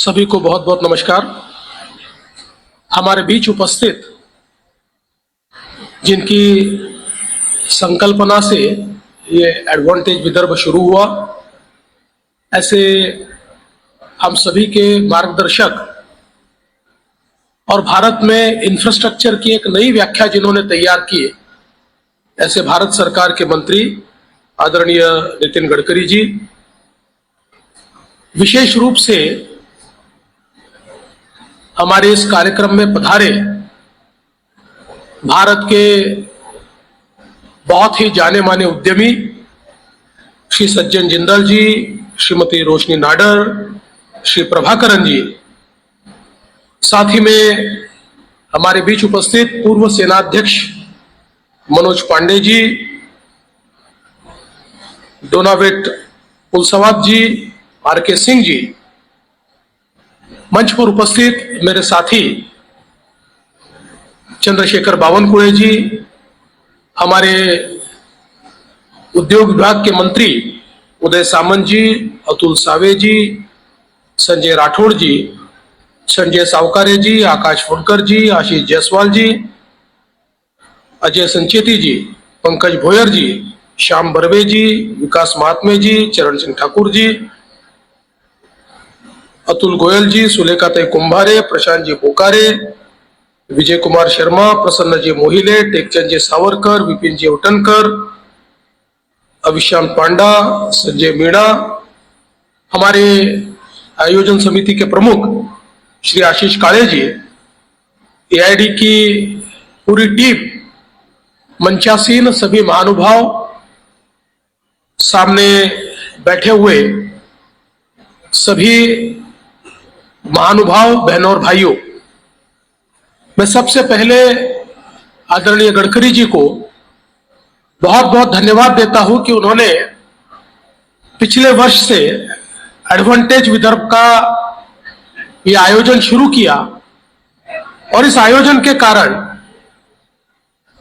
सभी को बहुत बहुत नमस्कार। हमारे बीच उपस्थित जिनकी संकल्पना से ये एडवांटेज विदर्भ शुरू हुआ, ऐसे हम सभी के मार्गदर्शक और भारत में इंफ्रास्ट्रक्चर की एक नई व्याख्या जिन्होंने तैयार की, ऐसे भारत सरकार के मंत्री आदरणीय नितिन गडकरी जी, विशेष रूप से हमारे इस कार्यक्रम में पधारे भारत के बहुत ही जाने माने उद्यमी श्री सज्जन जिंदल जी, श्रीमती रोशनी नाडर, श्री प्रभाकरन जी, साथ ही में हमारे बीच उपस्थित पूर्व सेनाध्यक्ष मनोज पांडे जी, डोनावेट पुलसवात जी, आर.के. सिंह जी, मंच पर उपस्थित मेरे साथी चंद्रशेखर बावनकुळे जी, हमारे उद्योग विभाग के मंत्री उदय सामंत जी, अतुल सावे जी, संजय राठौड़ जी, संजय सावकारे जी, आकाश फुलकर जी, आशीष जायसवाल जी, अजय संचेती जी, पंकज भोयर जी, श्याम बर्वे जी, विकास महात्मे जी, चरण सिंह ठाकुर जी, अतुल गोयल जी, सुलेखाताई कुंभारे, प्रशांत जी बोकारे, विजय कुमार शर्मा, प्रसन्न जी मोहिले, टेकचंद जी सावरकर, विपिन जी उटनकर, अभिशान पांडा, संजय मीणा, हमारे आयोजन समिति के प्रमुख श्री आशीष काळे जी, एआईडी की पूरी टीम, मंचासीन सभी महानुभाव, सामने बैठे हुए सभी महानुभाव, बहनों और भाइयों, मैं सबसे पहले आदरणीय गडकरी जी को बहुत बहुत धन्यवाद देता हूं कि उन्होंने पिछले वर्ष से एडवांटेज विदर्भ का ये आयोजन शुरू किया और इस आयोजन के कारण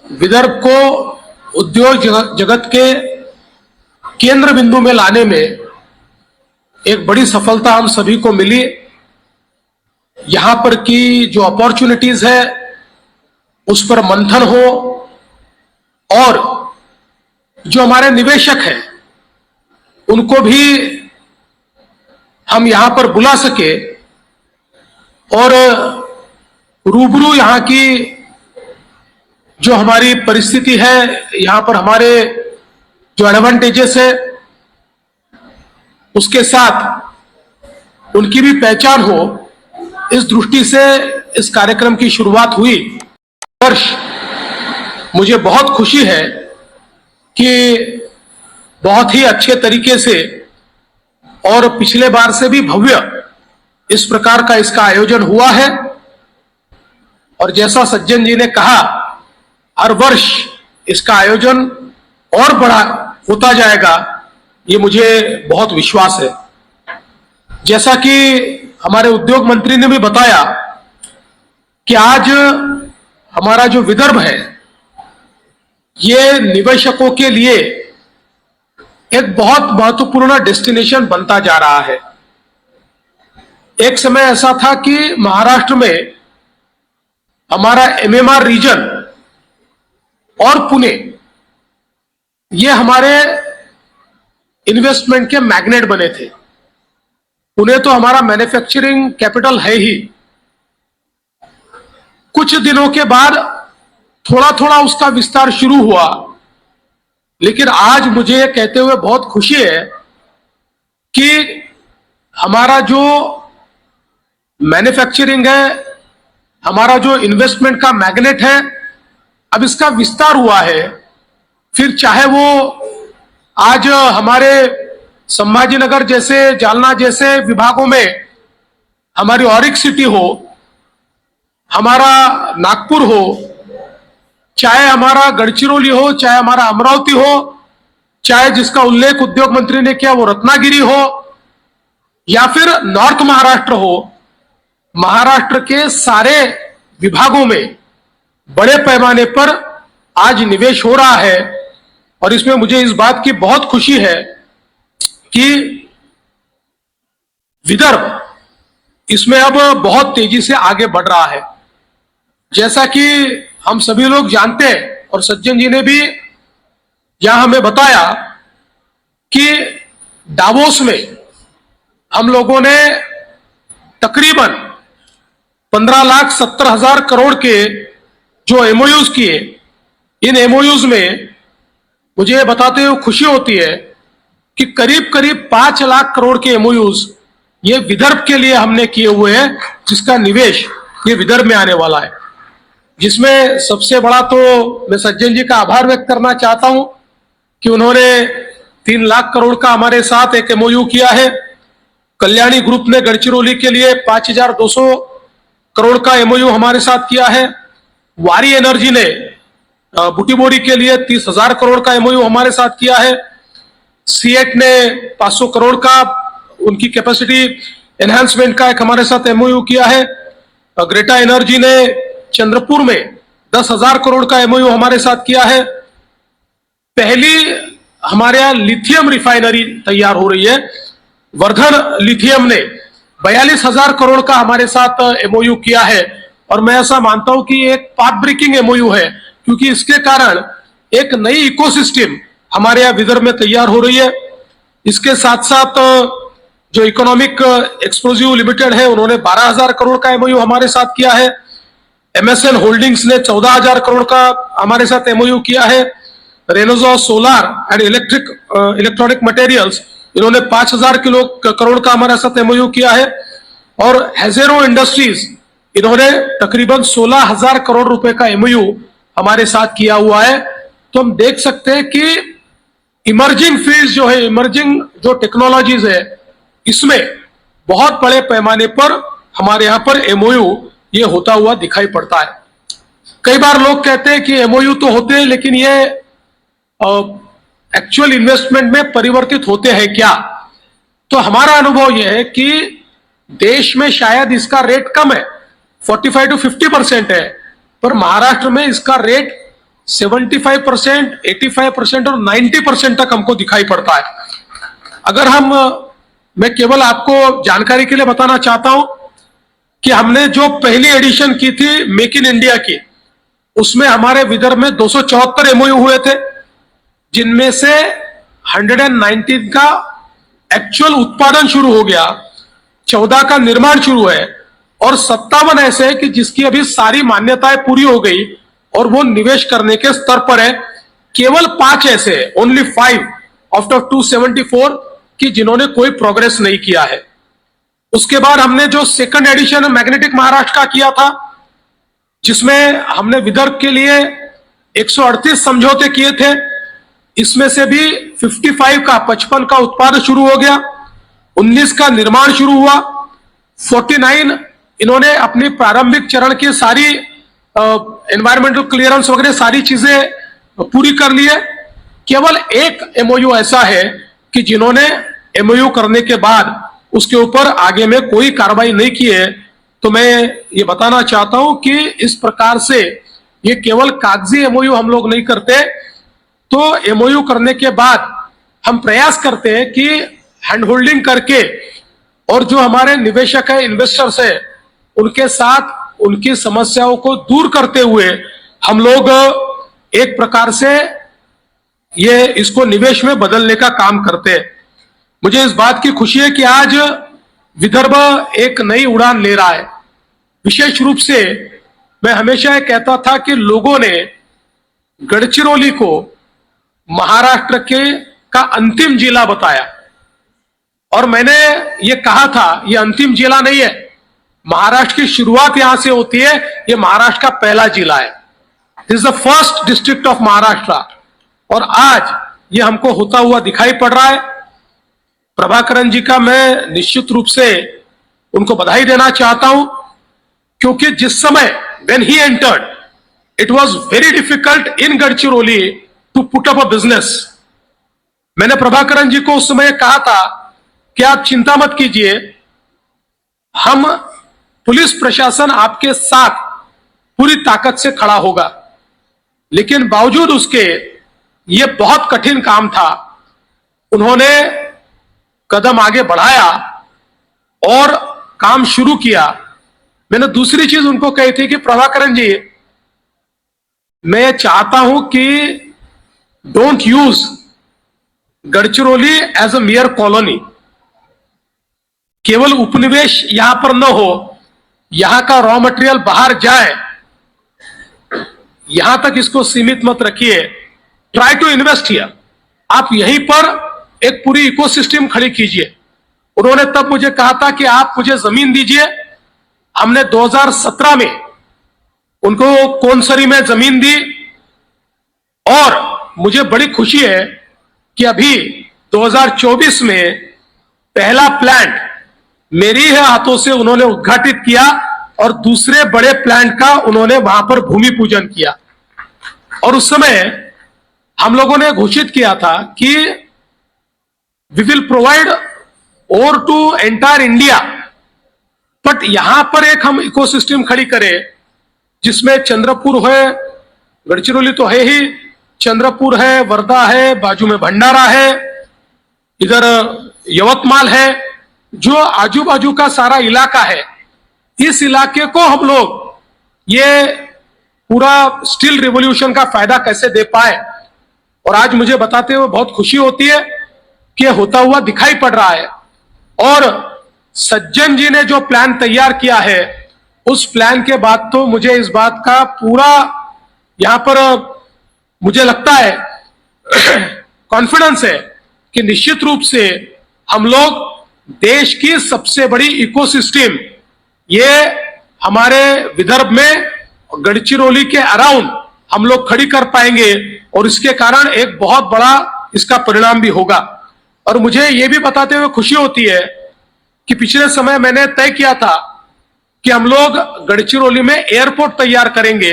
विदर्भ को उद्योग जगत के केंद्र बिंदु में लाने में एक बड़ी सफलता हम सभी को मिली। यहां पर की जो अपॉर्चुनिटीज है उस पर मंथन हो और जो हमारे निवेशक हैं उनको भी हम यहां पर बुला सके और रूबरू यहां की जो हमारी परिस्थिति है, यहां पर हमारे जो एडवांटेजेस है उसके साथ उनकी भी पहचान हो, इस दृष्टि से इस कार्यक्रम की शुरुआत हुई। वर्ष मुझे बहुत खुशी है कि बहुत ही अच्छे तरीके से और पिछले बार से भी भव्य इस प्रकार का इसका आयोजन हुआ है और जैसा सज्जन जी ने कहा, हर वर्ष इसका आयोजन और बड़ा होता जाएगा, ये मुझे बहुत विश्वास है। जैसा कि हमारे उद्योग मंत्री ने भी बताया कि आज हमारा जो विदर्भ है ये निवेशकों के लिए एक बहुत महत्वपूर्ण डेस्टिनेशन बनता जा रहा है। एक समय ऐसा था कि महाराष्ट्र में हमारा एमएमआर रीजन और पुणे ये हमारे इन्वेस्टमेंट के मैग्नेट बने थे। पुणे तो हमारा मैन्युफैक्चरिंग कैपिटल है ही। कुछ दिनों के बाद थोड़ा थोड़ा उसका विस्तार शुरू हुआ, लेकिन आज मुझे कहते हुए बहुत खुशी है कि हमारा जो मैन्युफैक्चरिंग है, हमारा जो इन्वेस्टमेंट का मैग्नेट है, अब इसका विस्तार हुआ है। फिर चाहे वो आज हमारे संभाजीनगर जैसे, जालना जैसे विभागों में हमारी ऑरिक सिटी हो, हमारा नागपुर हो, चाहे हमारा गढ़चिरौली हो, चाहे हमारा अमरावती हो, चाहे जिसका उल्लेख उद्योग मंत्री ने किया वो रत्नागिरी हो, या फिर नॉर्थ महाराष्ट्र हो, महाराष्ट्र के सारे विभागों में बड़े पैमाने पर आज निवेश हो रहा है। और इसमें मुझे इस बात की बहुत खुशी है कि विदर्भ इसमें अब बहुत तेजी से आगे बढ़ रहा है। जैसा कि हम सभी लोग जानते हैं और सज्जन जी ने भी यहां हमें बताया कि डावोस में हम लोगों ने तकरीबन 15,70,000 करोड़ के जो एमओयूज किए, इन एमओयूज में मुझे ये बताते हुए खुशी होती है कि करीब करीब 5 लाख करोड़ के एमओयूज ये विदर्भ के लिए हमने किए हुए हैं, जिसका निवेश ये विदर्भ में आने वाला है। जिसमें सबसे बड़ा तो मैं सज्जन जी का आभार व्यक्त करना चाहता हूं कि उन्होंने 3 लाख करोड़ का हमारे साथ एक एमओयू किया है। कल्याणी ग्रुप ने गढ़चिरौली के लिए 5,200 करोड़ का एमओयू हमारे साथ किया है। वारी एनर्जी ने बुटीबोरी के लिए 30,000 करोड़ का एमओयू हमारे साथ किया है। सीएट ने 500 करोड़ का उनकी कैपेसिटी एनहांसमेंट का एक हमारे साथ एमओयू किया है। ग्रेटा एनर्जी ने चंद्रपुर में 10,000 करोड़ का एमओयू हमारे साथ किया है। पहली हमारे यहां लिथियम रिफाइनरी तैयार हो रही है। वर्धन लिथियम ने 42,000 करोड़ का हमारे साथ एमओयू किया है और मैं ऐसा मानता हूं कि एक पाथ ब्रेकिंग एमओयू है, क्योंकि इसके कारण एक नई इकोसिस्टम हमारे यहां विदर्भ में तैयार हो रही है। इसके साथ साथ जो इकोनॉमिक एक्सप्लोजिव लिमिटेड है, उन्होंने 12,000 करोड़ का एमओयू हमारे साथ किया है। एमएसएन होल्डिंग्स ने 14,000 करोड़ का हमारे साथ एमओयू किया है। रेनोजो सोलार एंड इलेक्ट्रॉनिक मटेरियल्स, इन्होंने 5,000 करोड़ का हमारे साथ एमओयू किया है। और हेजेरो इंडस्ट्रीज, इन्होंने तकरीबन 16,000 करोड़ रुपए का एमओयू हमारे साथ किया हुआ है। तो हम देख सकते हैं कि इमर्जिंग फील्ड्स जो है, इमर्जिंग जो टेक्नोलॉजीज है, इसमें बहुत बड़े पैमाने पर हमारे यहां पर एमओयू ये होता हुआ दिखाई पड़ता है। कई बार लोग कहते हैं कि एमओयू तो होते हैं, लेकिन ये एक्चुअल इन्वेस्टमेंट में परिवर्तित होते हैं क्या? तो हमारा अनुभव यह है कि देश में शायद इसका रेट कम है, 45 to 50% है, पर महाराष्ट्र में इसका रेट 75%, 85% और 90% तक हमको दिखाई पड़ता है। अगर मैं केवल आपको जानकारी के लिए बताना चाहता हूं कि हमने जो पहली एडिशन की थी मेक इन इंडिया की, उसमें हमारे विदर्भ में 274 एमओयू हुए थे, जिनमें से 119 का एक्चुअल उत्पादन शुरू हो गया, 14 का निर्माण शुरू है और 57 ऐसे है कि जिसकी अभी सारी मान्यताएं पूरी हो गई और वो निवेश करने के स्तर पर है। केवल 5 ऐसे है, ओनली 5 आउट ऑफ 274 कि जिन्होंने कोई प्रोग्रेस नहीं किया है। उसके बाद हमने जो सेकंड एडिशन मैग्नेटिक महाराष्ट्र का किया था, जिसमें हमने विदर्भ के लिए 138 समझौते किए थे, इसमें से भी 55 का उत्पादन शुरू हो गया, 19 का निर्माण शुरू हुआ, 49 इन्होंने अपनी प्रारंभिक चरण की सारी एनवायरमेंटल क्लियरेंस वगैरह सारी चीजें पूरी कर ली है। केवल एक एमओयू ऐसा है कि जिन्होंने एमओयू करने के बाद उसके ऊपर आगे में कोई कार्रवाई नहीं की है। तो मैं ये बताना चाहता हूं कि इस प्रकार से ये केवल कागजी एमओयू हम लोग नहीं करते, तो एमओयू करने के बाद हम प्रयास करते हैं कि हैंड होल्डिंग करके और जो हमारे निवेशक है, इन्वेस्टर्स है, उनके साथ उनकी समस्याओं को दूर करते हुए हम लोग एक प्रकार से ये इसको निवेश में बदलने का काम करते हैं। मुझे इस बात की खुशी है कि आज विदर्भ एक नई उड़ान ले रहा है। विशेष रूप से मैं हमेशा ये कहता था कि लोगों ने गढ़चिरौली को महाराष्ट्र का अंतिम जिला बताया और मैंने ये कहा था ये अंतिम जिला नहीं है, महाराष्ट्र की शुरुआत यहां से होती है, ये महाराष्ट्र का पहला जिला है। This is the first district of Maharashtra और आज ये हमको होता हुआ दिखाई पड़ रहा है। प्रभाकरन जी का मैं निश्चित रूप से उनको बधाई देना चाहता हूं, क्योंकि जिस समय when he entered it was very difficult in Gadchiroli to put up a business. मैंने प्रभाकरन जी को उस समय कहा था कि आप चिंता मत कीजिए, हम पुलिस प्रशासन आपके साथ पूरी ताकत से खड़ा होगा। लेकिन बावजूद उसके ये बहुत कठिन काम था, उन्होंने कदम आगे बढ़ाया और काम शुरू किया, मैंने दूसरी चीज उनको कही थी कि प्रभाकरन जी, मैं चाहता हूं कि don't use Gadchiroli as a mere colony. केवल उपनिवेश यहां पर न हो, यहां का रॉ मटेरियल बाहर जाए, यहां तक इसको सीमित मत रखिए। Try to invest here. आप यहीं पर एक पूरी इकोसिस्टम खड़ी कीजिए। उन्होंने तब मुझे कहा था कि आप मुझे जमीन दीजिए। हमने 2017 में उनको कोनसरी में जमीन दी और मुझे बड़ी खुशी है कि अभी 2024 में पहला प्लांट मेरी ही हाथों से उन्होंने उद्घाटित किया और दूसरे बड़े प्लांट का उन्होंने वहां पर भूमि पूजन किया। और उस समय हम लोगों ने घोषित किया था कि we will provide over to entire India, but यहां पर एक हम इकोसिस्टम खड़ी करें जिसमें चंद्रपुर है, गढ़चिरौली तो है ही, चंद्रपुर है, वर्धा है, बाजू में भंडारा है, इधर यवतमाल है, जो आजू बाजू का सारा इलाका है, इस इलाके को हम लोग ये पूरा स्टील रिवॉल्यूशन का फायदा कैसे दे पाए। और आज मुझे बताते हुए बहुत खुशी होती है कि होता हुआ दिखाई पड़ रहा है। और सज्जन जी ने जो प्लान तैयार किया है, उस प्लान के बाद तो मुझे इस बात का पूरा यहां पर मुझे लगता है कॉन्फिडेंस है कि निश्चित रूप से हम लोग देश की सबसे बड़ी इकोसिस्टम ये हमारे विदर्भ में गढ़चिरौली के अराउंड हम लोग खड़ी कर पाएंगे और इसके कारण एक बहुत बड़ा इसका परिणाम भी होगा। और मुझे ये भी बताते हुए खुशी होती है कि पिछले समय मैंने तय किया था कि हम लोग गढ़चिरौली में एयरपोर्ट तैयार करेंगे।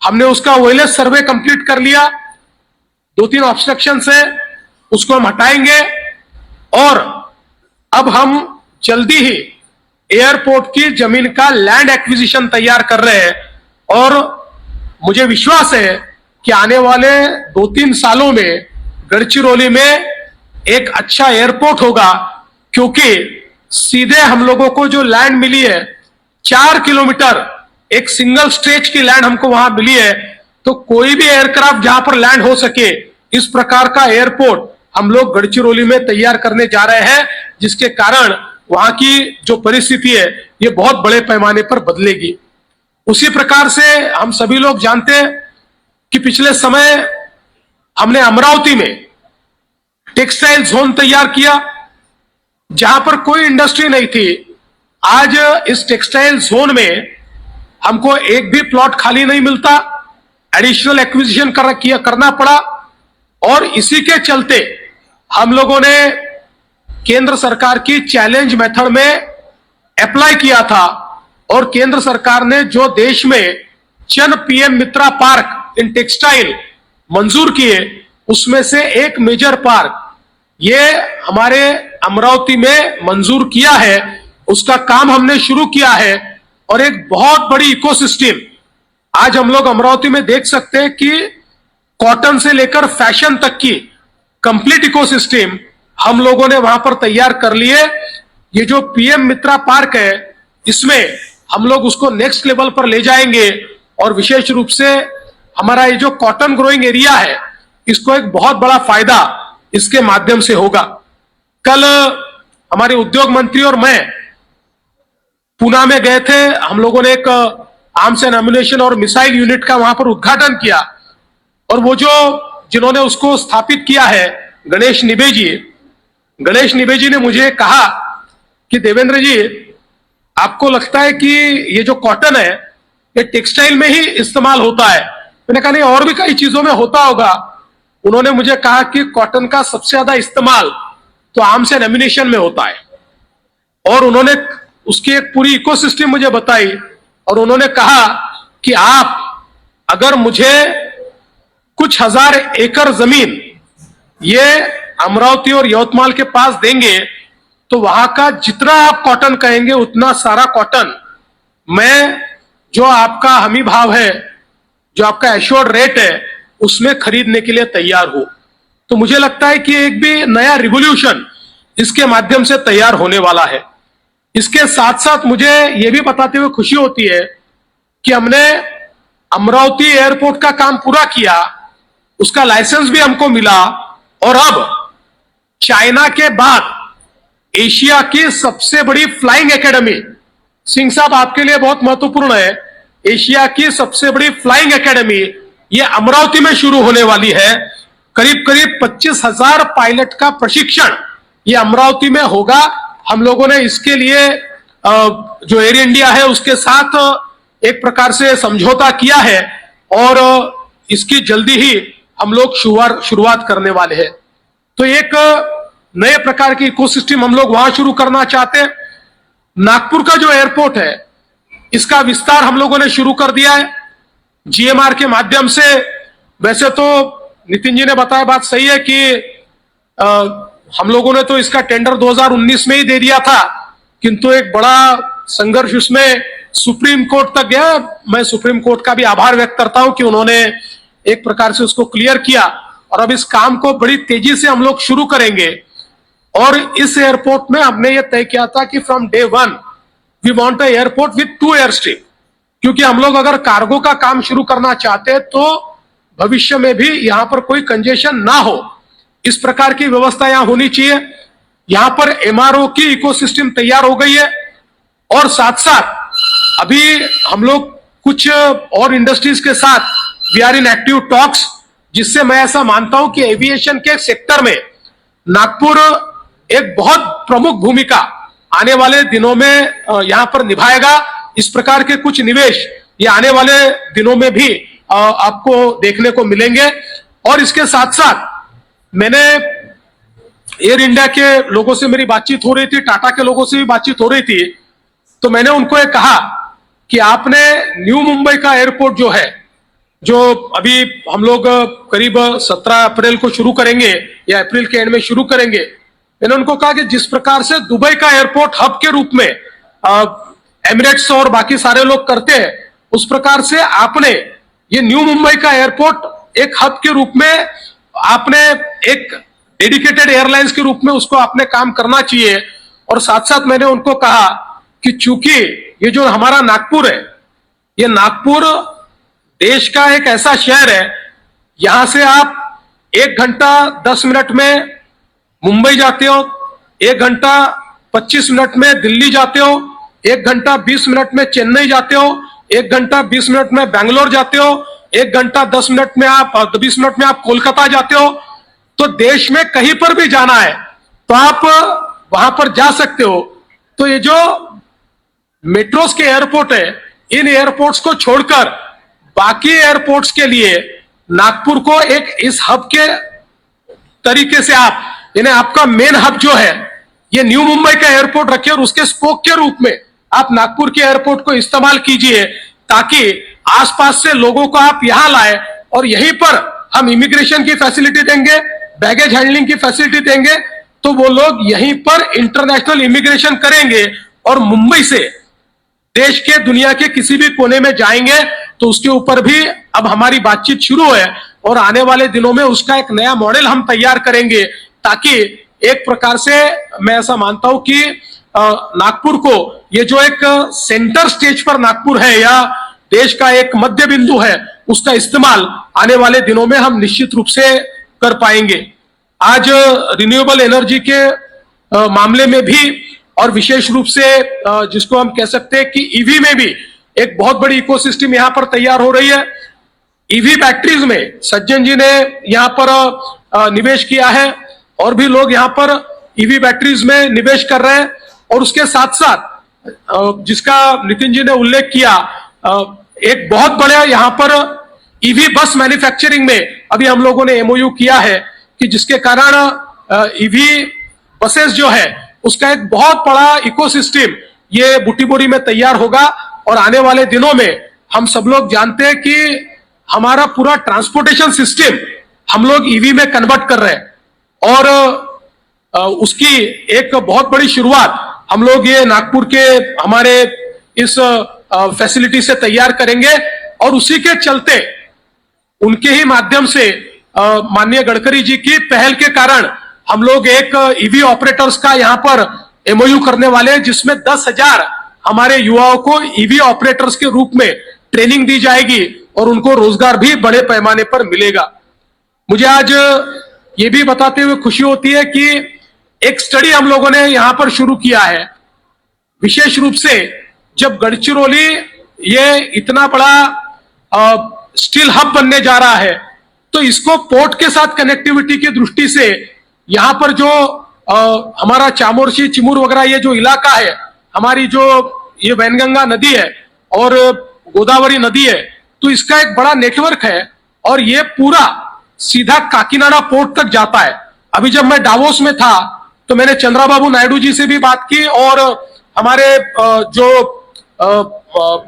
हमने उसका ओएलएस सर्वे कंप्लीट कर लिया, 2-3 ऑब्स्ट्रक्शन है उसको हम हटाएंगे और अब हम जल्दी ही एयरपोर्ट की जमीन का लैंड एक्विजिशन तैयार कर रहे हैं। और मुझे विश्वास है कि आने वाले 2-3 सालों में गढ़चिरौली में एक अच्छा एयरपोर्ट होगा, क्योंकि सीधे हम लोगों को जो लैंड मिली है 4 किलोमीटर एक सिंगल स्ट्रेच की लैंड हमको वहां मिली है, तो कोई भी एयरक्राफ्ट जहां पर लैंड हो सके, इस प्रकार का एयरपोर्ट हम लोग गढ़चिरौली में तैयार करने जा रहे हैं, जिसके कारण वहां की जो परिस्थिति है ये बहुत बड़े पैमाने पर बदलेगी। उसी प्रकार से हम सभी लोग जानते हैं कि पिछले समय हमने अमरावती में टेक्सटाइल जोन तैयार किया, जहां पर कोई इंडस्ट्री नहीं थी। आज इस टेक्सटाइल जोन में हमको एक भी प्लॉट खाली नहीं मिलता, एडिशनल एक्विजिशन करना पड़ा। और इसी के चलते हम लोगों ने केंद्र सरकार की चैलेंज मेथड में अप्लाई किया था और केंद्र सरकार ने जो देश में चंद PM MITRA park in textile मंजूर किए, उसमें से एक मेजर पार्क ये हमारे अमरावती में मंजूर किया है। उसका काम हमने शुरू किया है और एक बहुत बड़ी इकोसिस्टम आज हम लोग अमरावती में देख सकते हैं कि कॉटन से लेकर फैशन तक की कंप्लीट इकोसिस्टम हम लोगों ने वहां पर तैयार कर लिए। ये जो पीएम मित्रा पार्क है, इसमें हम लोग उसको नेक्स्ट लेवल पर ले जाएंगे और विशेष रूप से हमारा ये जो कॉटन ग्रोइंग एरिया है, इसको एक बहुत बड़ा फायदा इसके माध्यम से होगा। कल हमारे उद्योग मंत्री और मैं पूना में गए थे। हम लोगों ने एक आर्म्स एंड एम्युनिशन और मिसाइल यूनिट का वहां पर उद्घाटन किया और वो जो जिन्होंने उसको स्थापित किया है, गणेश निबे जी ने मुझे कहा कि देवेंद्र जी, आपको लगता है कि ये जो कॉटन है ये टेक्सटाइल में ही इस्तेमाल होता है? मैंने कहा नहीं, और भी कई चीजों में होता होगा। उन्होंने मुझे कहा कि कॉटन का सबसे ज्यादा इस्तेमाल तो आर्म्स एंड एम्युनिशन में होता है। और उन्होंने उसकी एक पूरी इकोसिस्टम मुझे बताई और उन्होंने कहा कि आप अगर मुझे कुछ हजार एकड़ जमीन ये अमरावती और यवतमाल के पास देंगे, तो वहां का जितना आप कॉटन कहेंगे उतना सारा कॉटन मैं, जो आपका हमी भाव है, जो आपका एश्योर्ड रेट है, उसमें खरीदने के लिए तैयार हो। तो मुझे लगता है कि एक भी नया रिवॉल्यूशन इसके माध्यम से तैयार होने वाला है। इसके साथ साथ मुझे यह भी बताते हुए खुशी होती है कि हमने अमरावती एयरपोर्ट का काम पूरा किया, उसका लाइसेंस भी हमको मिला और अब चाइना के बाद एशिया की सबसे बड़ी फ्लाइंग एकेडमी, सिंह साहब आपके लिए बहुत महत्वपूर्ण है, एशिया की सबसे बड़ी फ्लाइंग एकेडमी ये अमरावती में शुरू होने वाली है। करीब करीब 25,000 पायलट का प्रशिक्षण ये अमरावती में होगा। हम लोगों ने इसके लिए जो एयर इंडिया है उसके साथ एक प्रकार से समझौता किया है और इसकी जल्दी ही हम लोग शुरुआत करने वाले हैं। तो एक नए प्रकार की इकोसिस्टम हम लोग वहां शुरू करना चाहते हैं। नागपुर का जो एयरपोर्ट है इसका विस्तार हम लोगों ने शुरू कर दिया है जीएमआर के माध्यम से। वैसे तो नितिन जी ने बताया, बात सही है कि हम लोगों ने तो इसका टेंडर 2019 में ही दे दिया था, किंतु एक बड़ा संघर्ष उसमें सुप्रीम कोर्ट तक गया। मैं सुप्रीम कोर्ट का भी आभार व्यक्त करता हूं कि उन्होंने एक प्रकार से उसको क्लियर किया और अब इस काम को बड़ी तेजी से हम लोग शुरू करेंगे। और इस एयरपोर्ट में हमने ये तय किया था कि from day one we want a airport with 2 air stream, क्योंकि हम लोग अगर कार्गो का काम शुरू करना चाहते हैं तो भविष्य में भी यहां पर कोई कंजेशन ना हो, इस प्रकार की व्यवस्था यहां होनी चाहिए। यहां पर एमआरओ की इकोसिस्टम तैयार हो गई है और साथ साथ अभी हम लोग कुछ और इंडस्ट्रीज के साथ we are in active talks, जिससे मैं ऐसा मानता हूं कि एविएशन के सेक्टर में नागपुर एक बहुत प्रमुख भूमिका आने वाले दिनों में यहां पर निभाएगा। इस प्रकार के कुछ निवेश ये आने वाले दिनों में भी आपको देखने को मिलेंगे। और इसके साथ साथ मैंने एयर इंडिया के लोगों से मेरी बातचीत हो रही थी, टाटा के लोगों से भी बातचीत हो रही थी, तो मैंने उनको ये कहा कि आपने न्यू मुंबई का एयरपोर्ट जो है, जो अभी हम लोग करीब 17 अप्रैल को शुरू करेंगे या अप्रैल के एंड में शुरू करेंगे, मैंने उनको कहा कि जिस प्रकार से दुबई का एयरपोर्ट हब के रूप में एमिरेट्स और बाकी सारे लोग करते हैं, उस प्रकार से आपने ये न्यू मुंबई का एयरपोर्ट एक हब के रूप में आपने एक डेडिकेटेड एयरलाइंस के रूप में उसको आपने काम करना चाहिए। और साथ साथ मैंने उनको कहा कि चूंकि ये जो हमारा नागपुर है, ये नागपुर देश का एक ऐसा शहर है, यहां से आप 1 घंटा 10 मिनट में मुंबई जाते हो, 1 घंटा 25 मिनट में दिल्ली जाते हो, 1 घंटा 20 मिनट में चेन्नई जाते हो, 1 घंटा 20 मिनट में बैंगलोर जाते हो, 1 घंटा 10 मिनट में आप 20 मिनट में आप कोलकाता जाते हो। तो देश में कहीं पर भी जाना है तो आप वहां पर जा सकते हो। तो ये जो मेट्रोस के एयरपोर्ट है, इन एयरपोर्ट्स को छोड़कर बाकी एयरपोर्ट्स के लिए नागपुर को एक इस हब के तरीके से आप, यानी आपका मेन हब जो है ये न्यू मुंबई का एयरपोर्ट रखिए और उसके स्पोक के रूप में आप नागपुर के एयरपोर्ट को इस्तेमाल कीजिए, ताकि आसपास से लोगों को आप यहां लाए और यहीं पर हम इमिग्रेशन की फैसिलिटी देंगे, बैगेज हैंडलिंग की फैसिलिटी देंगे, तो वो लोग यहीं पर इंटरनेशनल इमिग्रेशन करेंगे और मुंबई से देश के दुनिया के किसी भी कोने में जाएंगे। तो उसके ऊपर भी अब हमारी बातचीत शुरू है और आने वाले दिनों में उसका एक नया मॉडल हम तैयार करेंगे, ताकि एक प्रकार से मैं ऐसा मानता हूं कि नागपुर को ये जो एक सेंटर स्टेज पर नागपुर है या देश का एक मध्य बिंदु है, उसका इस्तेमाल आने वाले दिनों में हम निश्चित रूप से कर पाएंगे। आज रिन्यूएबल एनर्जी के मामले में भी और विशेष रूप से जिसको हम कह सकते हैं कि ईवी में भी एक बहुत बड़ी इकोसिस्टम यहां पर तैयार हो रही है। ईवी बैटरीज में सज्जन जी ने यहां पर निवेश किया है और भी लोग यहां पर ईवी बैटरीज में निवेश कर रहे हैं। और उसके साथ साथ जिसका नितिन जी ने उल्लेख किया, एक बहुत बड़ा यहां पर ईवी बस मैन्युफैक्चरिंग में अभी हम लोगों ने एमओयू किया है कि जिसके कारण ईवी बसेस जो है उसका एक बहुत बड़ा इकोसिस्टम ये बुटीबोरी में तैयार होगा। और आने वाले दिनों में हम सब लोग जानते हैं कि हमारा पूरा ट्रांसपोर्टेशन सिस्टम हम लोग ईवी में कन्वर्ट कर रहे हैं और उसकी एक बहुत बड़ी शुरुआत हम लोग ये नागपुर के हमारे इस फैसिलिटी से तैयार करेंगे। और उसी के चलते उनके ही माध्यम से माननीय गडकरी जी की पहल के कारण हम लोग एक ईवी ऑपरेटर्स का यहाँ पर एमओयू करने वाले हैं, जिसमें 10,000 हमारे युवाओं को ईवी ऑपरेटर्स के रूप में ट्रेनिंग दी जाएगी और उनको रोजगार भी बड़े पैमाने पर मिलेगा। मुझे आज ये भी बताते हुए खुशी होती है कि एक स्टडी हम लोगों ने यहां पर शुरू किया है, विशेष रूप से जब गढ़चिरौली ये इतना बड़ा स्टील हब बनने जा रहा है, तो इसको पोर्ट के साथ कनेक्टिविटी की दृष्टि से यहां पर जो हमारा चामोर्शी चिमूर वगैरह ये जो इलाका है, हमारी जो ये वैनगंगा नदी है और गोदावरी नदी है, तो इसका एक बड़ा नेटवर्क है और ये पूरा सीधा काकीनाडा पोर्ट तक जाता है। अभी जब मैं डावोस में था तो मैंने चंद्रबाबू नायडू जी से भी बात की और हमारे जो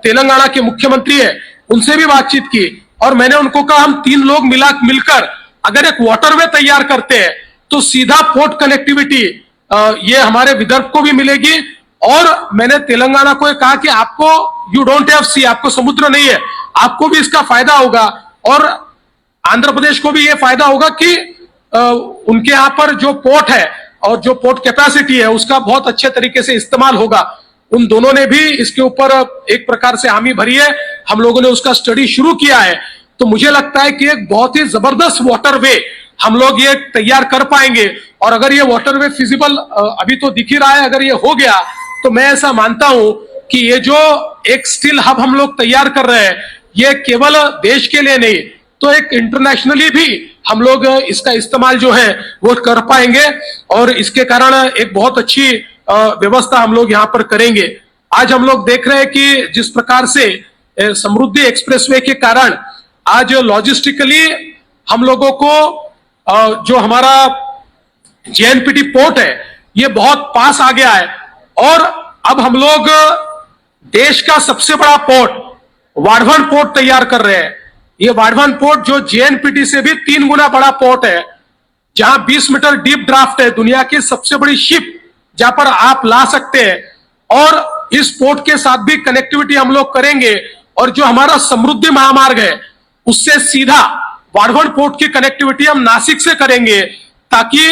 तेलंगाना के मुख्यमंत्री है उनसे भी बातचीत की और मैंने उनको कहा हम 3 लोग मिलकर अगर एक वाटरवे तैयार करते हैं तो सीधा पोर्ट कनेक्टिविटी ये हमारे विदर्भ को भी मिलेगी। और मैंने तेलंगाना को कहा कि आपको यू डोंट हैव सी, आपको समुद्र नहीं है, आपको भी इसका फायदा होगा और आंध्र प्रदेश को भी ये फायदा होगा कि उनके यहां पर जो पोर्ट है और जो पोर्ट कैपेसिटी है उसका बहुत अच्छे तरीके से इस्तेमाल होगा। उन दोनों ने भी इसके ऊपर एक प्रकार से हामी भरी है, हम लोगों ने उसका स्टडी शुरू किया है। तो मुझे लगता है कि एक बहुत ही जबरदस्त वाटरवे हम लोग ये तैयार कर पाएंगे और अगर ये वाटरवे फिजिबल अभी तो दिख ही रहा है, अगर ये हो गया तो मैं ऐसा मानता हूं कि ये जो एक स्टील हब हम लोग तैयार कर रहे हैं ये केवल देश के लिए नहीं तो एक इंटरनेशनली भी हम लोग इसका इस्तेमाल जो है वो कर पाएंगे और इसके कारण एक बहुत अच्छी व्यवस्था हम लोग यहाँ पर करेंगे। आज हम लोग देख रहे हैं कि जिस प्रकार से समृद्धि एक्सप्रेसवे के कारण आज लॉजिस्टिकली हम लोगों को जो हमारा जेएनपीटी पोर्ट है ये बहुत पास आ गया है और अब हम लोग देश का सबसे बड़ा पोर्ट वाढवन पोर्ट तैयार कर रहे हैं। ये वाढवन पोर्ट जो जेएनपीटी से भी 3 गुना बड़ा पोर्ट है, जहां 20 मीटर डीप ड्राफ्ट है, दुनिया की सबसे बड़ी शिप जहां पर आप ला सकते हैं और इस पोर्ट के साथ भी कनेक्टिविटी हम लोग करेंगे और जो हमारा समृद्धि महामार्ग है उससे सीधा वाढवन पोर्ट की कनेक्टिविटी हम नासिक से करेंगे, ताकि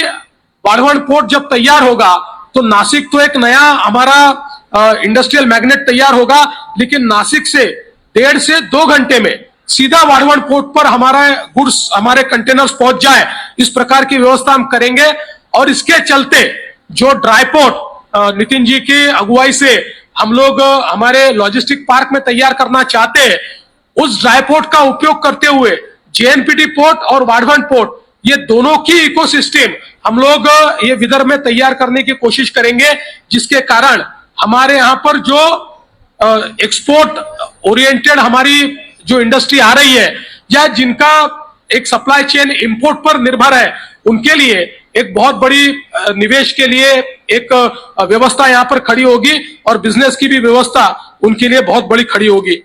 वाढवन पोर्ट जब तैयार होगा तो नासिक तो एक नया हमारा इंडस्ट्रियल मैग्नेट तैयार होगा, लेकिन नासिक से 1.5 से 2 घंटे में सीधा वाढवन पोर्ट पर हमारा गुड्स हमारे कंटेनर्स पहुंच जाए, इस प्रकार की व्यवस्था हम करेंगे। और इसके चलते जो ड्राई पोर्ट नितिन जी की अगुवाई से हम लोग हमारे लॉजिस्टिक पार्क में तैयार करना चाहते हैं, उस ड्राई पोर्ट का उपयोग करते हुए जेएनपीटी पोर्ट और वाढवन पोर्ट ये दोनों की इकोसिस्टम हम लोग ये विदर्भ में तैयार करने की कोशिश करेंगे, जिसके कारण हमारे यहाँ पर जो एक्सपोर्ट ओरिएंटेड हमारी जो इंडस्ट्री आ रही है या जिनका एक सप्लाई चेन इंपोर्ट पर निर्भर है, उनके लिए एक बहुत बड़ी निवेश के लिए एक व्यवस्था यहाँ पर खड़ी होगी और बिजनेस की भी व्यवस्था उनके लिए बहुत बड़ी खड़ी होगी।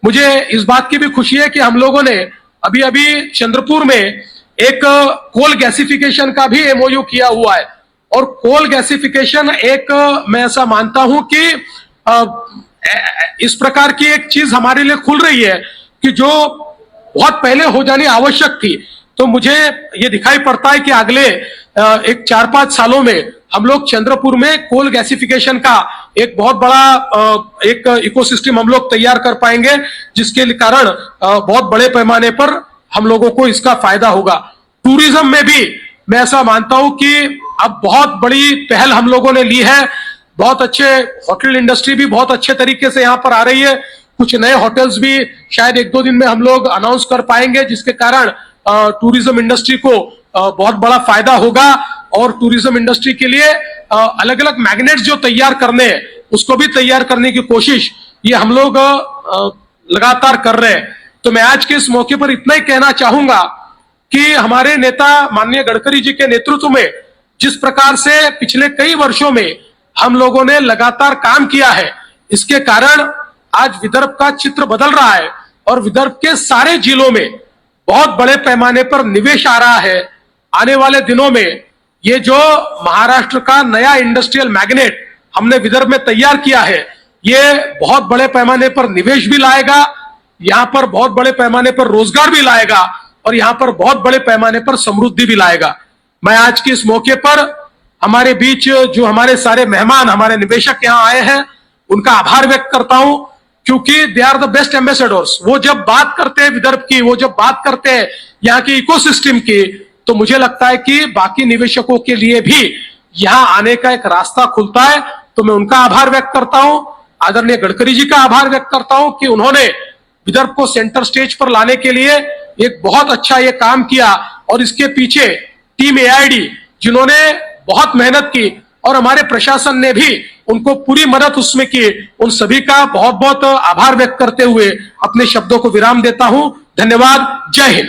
मुझे इस बात की भी खुशी है कि हम लोगों ने अभी अभी चंद्रपुर में एक कोल गैसिफिकेशन का भी एमओयू किया हुआ है और कोल गैसिफिकेशन एक मैं ऐसा मानता हूं कि इस प्रकार की एक चीज हमारे लिए खुल रही है कि जो बहुत पहले हो जानी आवश्यक थी। तो मुझे ये दिखाई पड़ता है कि अगले एक 4-5 सालों में हम लोग चंद्रपुर में कोल गैसिफिकेशन का एक बहुत बड़ा एक इकोसिस्टम हम लोग तैयार कर पाएंगे, जिसके कारण बहुत बड़े पैमाने पर हम लोगों को इसका फायदा होगा। टूरिज्म में भी मैं ऐसा मानता हूं कि अब बहुत बड़ी पहल हम लोगों ने ली है, बहुत अच्छे होटल इंडस्ट्री भी बहुत अच्छे तरीके से यहाँ पर आ रही है, कुछ नए होटल्स भी शायद 1-2 दिन में हम लोग अनाउंस कर पाएंगे, जिसके कारण टूरिज्म इंडस्ट्री को बहुत बड़ा फायदा होगा और टूरिज्म इंडस्ट्री के लिए अलग अलग मैग्नेट्स जो तैयार करने हैं उसको भी तैयार करने की कोशिश ये हम लोग लगातार कर रहे हैं। तो मैं आज के इस मौके पर इतना ही कहना चाहूंगा कि हमारे नेता माननीय गडकरी जी के नेतृत्व में जिस प्रकार से पिछले कई वर्षों में हम लोगों ने लगातार काम किया है, इसके कारण आज विदर्भ का चित्र बदल रहा है और विदर्भ के सारे जिलों में बहुत बड़े पैमाने पर निवेश आ रहा है। आने वाले दिनों में ये जो महाराष्ट्र का नया इंडस्ट्रियल मैग्नेट हमने विदर्भ में तैयार किया है, ये बहुत बड़े पैमाने पर निवेश भी लाएगा, यहाँ पर बहुत बड़े पैमाने पर रोजगार भी लाएगा और यहाँ पर बहुत बड़े पैमाने पर समृद्धि भी लाएगा। मैं आज के इस मौके पर हमारे बीच जो हमारे सारे मेहमान, हमारे निवेशक यहाँ आए हैं, उनका आभार व्यक्त करता हूं, क्योंकि they are the best ambassadors. वो जब बात करते हैं विदर्भ की, वो जब बात करते हैं यहाँ की इकोसिस्टम की, तो मुझे लगता है कि बाकी निवेशकों के लिए भी यहां आने का एक रास्ता खुलता है। तो मैं उनका आभार व्यक्त करता हूं, आदरणीय गडकरी जी का आभार व्यक्त करता हूं कि उन्होंने विदर्भ को सेंटर स्टेज पर लाने के लिए एक बहुत अच्छा ये काम किया, और इसके पीछे टीम एआईडी जिन्होंने बहुत मेहनत की और हमारे प्रशासन ने भी उनको पूरी मदद उसमें की, उन सभी का बहुत बहुत आभार व्यक्त करते हुए अपने शब्दों को विराम देता हूं। धन्यवाद। जय हिंद।